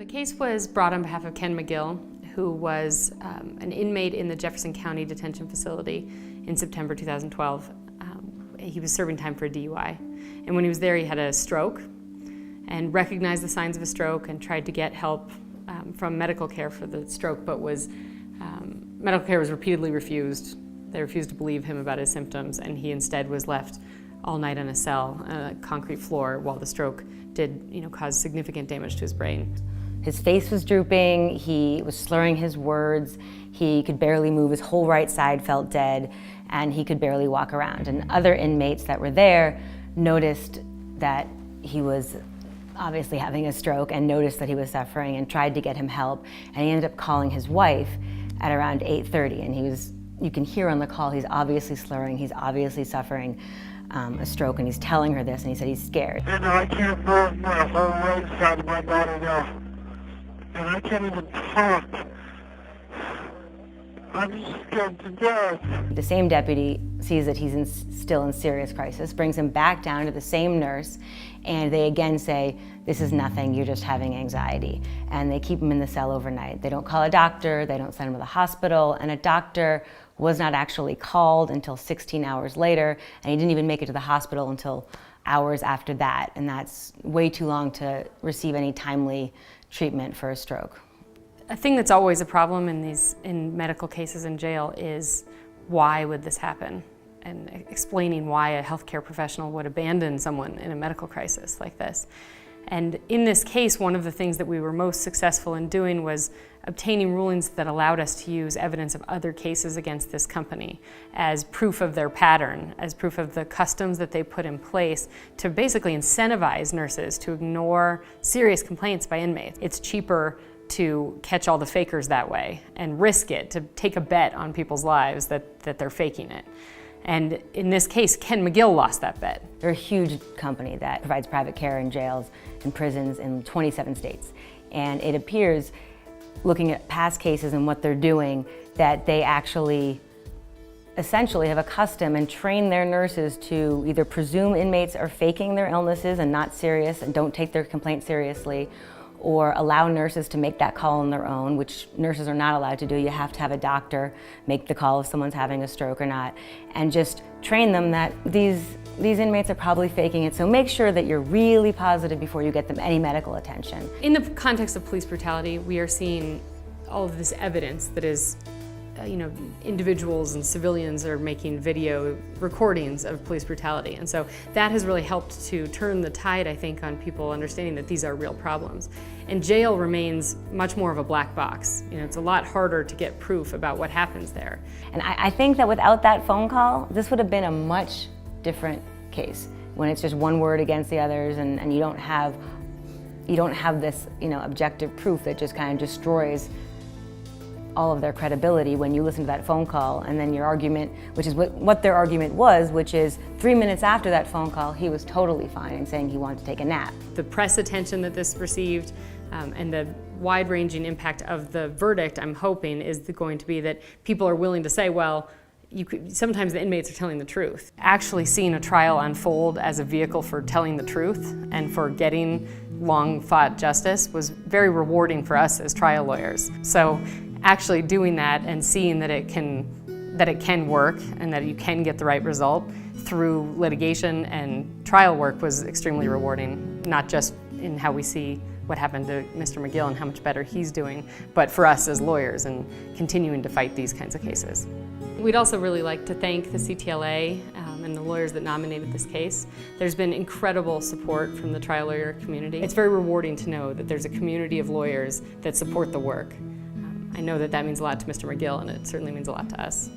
The case was brought on behalf of Ken McGill, who was an inmate in the Jefferson County Detention Facility in September 2012. He was serving time for a DUI. And when he was there, he had a stroke and recognized the signs of a stroke and tried to get help from medical care for the stroke, but medical care was repeatedly refused. They refused to believe him about his symptoms, and he instead was left all night on a cell, on a concrete floor, while the stroke did, cause significant damage to his brain. His face was drooping, he was slurring his words, he could barely move, his whole right side felt dead, and he could barely walk around. And other inmates that were there noticed that he was obviously having a stroke and noticed that he was suffering and tried to get him help. And he ended up calling his wife at around 8:30, and you can hear on the call, he's obviously slurring, he's obviously suffering a stroke, and he's telling her this, and he said he's scared. And I can't move my whole right side of my body now. And I can't even talk. I'm scared to death. The same deputy sees that he's still in serious crisis, brings him back down to the same nurse, and they again say, this is nothing, you're just having anxiety. And they keep him in the cell overnight. They don't call a doctor, they don't send him to the hospital, and a doctor was not actually called until 16 hours later, and he didn't even make it to the hospital until hours after that, and that's way too long to receive any timely treatment for a stroke. A thing that's always a problem in medical cases in jail is why would this happen? And explaining why a healthcare professional would abandon someone in a medical crisis like this. And in this case, one of the things that we were most successful in doing was obtaining rulings that allowed us to use evidence of other cases against this company as proof of their pattern, as proof of the customs that they put in place to basically incentivize nurses to ignore serious complaints by inmates. It's cheaper to catch all the fakers that way and risk it, to take a bet on people's lives that they're faking it. And in this case, Ken McGill lost that bet. They're a huge company that provides private care in jails and prisons in 27 states. And it appears, looking at past cases and what they're doing, that they actually essentially have a custom and train their nurses to either presume inmates are faking their illnesses and not serious and don't take their complaint seriously, or allow nurses to make that call on their own, which nurses are not allowed to do. You have to have a doctor make the call if someone's having a stroke or not, and just train them that these inmates are probably faking it. So make sure that you're really positive before you get them any medical attention. In the context of police brutality, we are seeing all of this evidence that is individuals and civilians are making video recordings of police brutality. And so that has really helped to turn the tide, I think, on people understanding that these are real problems. And jail remains much more of a black box. It's a lot harder to get proof about what happens there. And I think that without that phone call, this would have been a much different case, when it's just one word against the others, and you don't have this objective proof that just kind of destroys all of their credibility when you listen to that phone call, and then your argument, which is what their argument was, which is 3 minutes after that phone call, he was totally fine and saying he wanted to take a nap. The press attention that this received and the wide-ranging impact of the verdict, I'm hoping, is going to be that people are willing to say, well, sometimes the inmates are telling the truth. Actually seeing a trial unfold as a vehicle for telling the truth and for getting long-fought justice was very rewarding for us as trial lawyers. So actually doing that and seeing that it can work and that you can get the right result through litigation and trial work was extremely rewarding, not just in how we see what happened to Mr. McGill and how much better he's doing, but for us as lawyers and continuing to fight these kinds of cases. We'd also really like to thank the CTLA and the lawyers that nominated this case. There's been incredible support from the trial lawyer community. It's very rewarding to know that there's a community of lawyers that support the work. I know that means a lot to Mr. McGill, and it certainly means a lot to us.